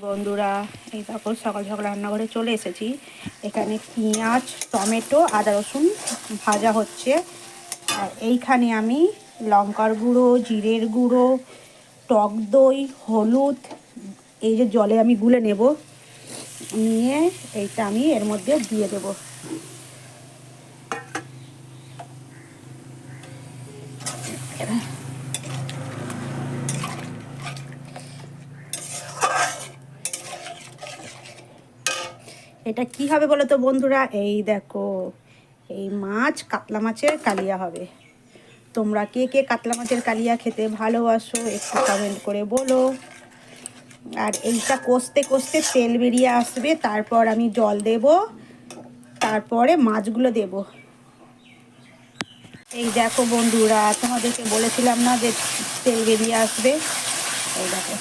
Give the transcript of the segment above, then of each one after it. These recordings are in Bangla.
বন্ধুরা, এই তারপর সকাল সকাল রান্নাঘরে চলে এসেছি। এখানে পেঁয়াজ, টমেটো, আদা রসুন ভাজা হচ্ছে। আর এইখানে আমি লঙ্কার গুঁড়ো, জিরের গুঁড়ো, টক দই, হলুদ এই যে জলে আমি গুলে নেব, নিয়ে এইটা আমি এর মধ্যে দিয়ে দেবো। এটা কি হবে বলো তো বন্ধুরা? এই দেখো, এই মাছ, কাতলা মাছের কালিয়া হবে। তোমরা কে কে কাতলা মাছের কালিয়া খেতে ভালোবাসো একটু কমেন্ট করে বলো। আর এইটা কষতে কষতে তেল বেরিয়ে আসবে, তারপর আমি জল দেব, তারপরে মাছগুলো দেব। এই দেখো বন্ধুরা, তোমাদেরকে বলেছিলাম না যে তেল বেরিয়ে আসবে? এই দেখো,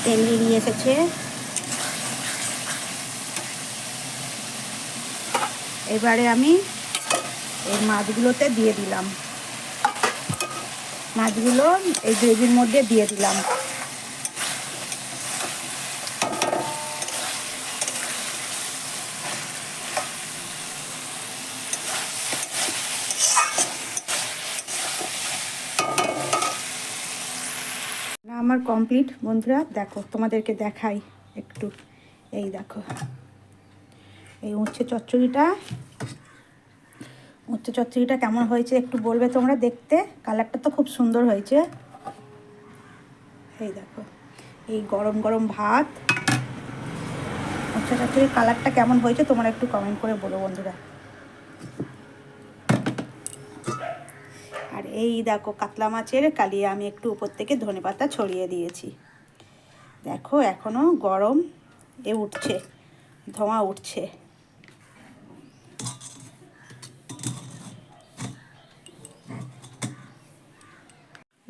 তেল বেরিয়ে এসেছে। এবারে আমি এই মাছগুলোতে দিয়ে দিলাম, মাছগুলো এই গ্রেভির মধ্যে দিয়ে দিলাম। আমার কমপ্লিট বন্ধুরা, দেখো তোমাদেরকে দেখাই একটু। এই দেখো, এই উচ্ছে চচ্চড়িটা কেমন হয়েছে একটু বলবে তোমরা। দেখতে কালারটা তো খুব সুন্দর হয়েছে। এই দেখো, এই গরম গরম ভাত, উচ্ছে চচ্চড়ির কালারটা কেমন হয়েছে তোমরা একটু কমেন্ট করে বলো বন্ধুরা। আর এই দেখো, কাতলা মাছের কালিয়া আমি একটু উপর থেকে ধনেপাতা ছড়িয়ে দিয়েছি। দেখো এখনো গরম উঠছে, ধোঁয়া উঠছে।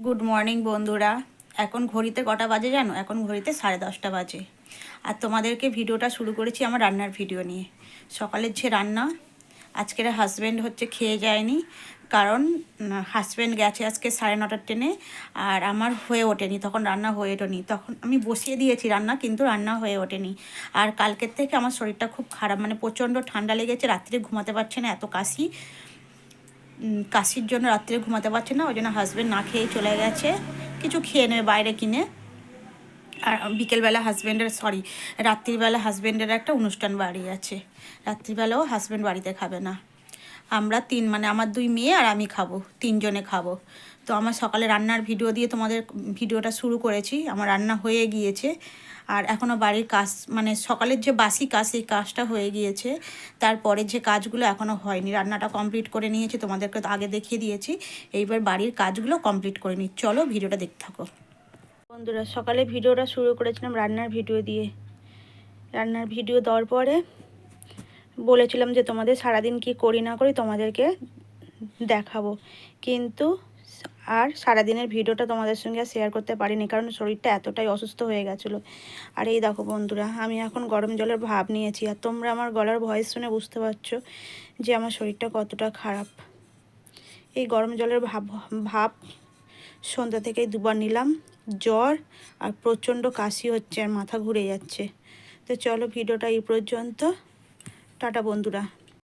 গুড মর্নিং বন্ধুরা। এখন ঘড়িতে কটা বাজে জানো? এখন ঘড়িতে 10:30 বাজে। আর তোমাদেরকে ভিডিওটা শুরু করেছি আমার রান্নার ভিডিও নিয়ে। সকালের যে রান্না, আজকের হাজব্যান্ড খেয়ে যায়নি, কারণ হাজব্যান্ড গেছে আজকে 9:30 ট্রেনে। আর আমার হয়ে ওঠেনি, তখন রান্না হয়ে ওঠেনি। তখন আমি বসিয়ে দিয়েছি রান্না, কিন্তু রান্না হয়ে ওঠেনি। আর কালকের থেকে আমার শরীরটা খুব খারাপ, মানে প্রচণ্ড ঠান্ডা লেগেছে, রাত্রে ঘুমাতে পারছে না, এত কাশির জন্য রাত্রে ঘুমাতে পারছে না। ওই জন্য হাজব্যান্ড না খেয়ে চলে গেছে, কিছু খেয়ে নেবে বাইরে কিনে। আর বিকেলবেলা রাত্রিবেলা হাজব্যান্ডের একটা অনুষ্ঠান বাড়ি আছে। রাত্রিবেলাও হাজব্যান্ড বাড়িতে খাবে না। আমরা মানে আমার 2 মেয়ে আর আমি খাবো, 3 জনে খাবো। তো আমার সকালে রান্নার ভিডিও দিয়ে তোমাদের ভিডিওটা শুরু করেছি। আমার রান্না হয়ে গিয়েছে, আর এখনও বাড়ির কাজ, মানে সকালের যে বাসি কাজ, সেই কাজটা হয়ে গিয়েছে। তারপরে যে কাজগুলো এখনও হয়নি, রান্নাটা কমপ্লিট করে নিয়েছি, তোমাদেরকে তো আগে দেখিয়ে দিয়েছি। এইবার বাড়ির কাজগুলো কমপ্লিট করে নিই। চলো ভিডিওটা দেখতে থাকো বন্ধুরা। সকালে ভিডিওটা শুরু করেছিলাম রান্নার ভিডিও দিয়ে। রান্নার ভিডিও দেওয়ার পরে বলেছিলাম যে তোমাদের সারাদিন কি করি না করি তোমাদেরকে দেখাবো, কিন্তু আর সারাদিনের ভিডিওটা তোমাদের সঙ্গে শেয়ার করতে পারিনি, কারণ শরীরটা এতটাই অসুস্থ হয়ে গেছিলো। আর এই দেখো বন্ধুরা, আমি এখন গরম জলের ভাপ নিয়েছি, আর তোমরা আমার গলার ভয়েস শুনে বুঝতে পারছো যে আমার শরীরটা কতটা খারাপ। এই গরম জলের ভাপ সন্ধ্যা থেকেই 2বার নিলাম। জ্বর আর প্রচণ্ড কাশি হচ্ছে, আর মাথা ঘুরে যাচ্ছে। তো চলো ভিডিওটা এই পর্যন্ত, টাটা বন্ধুরা।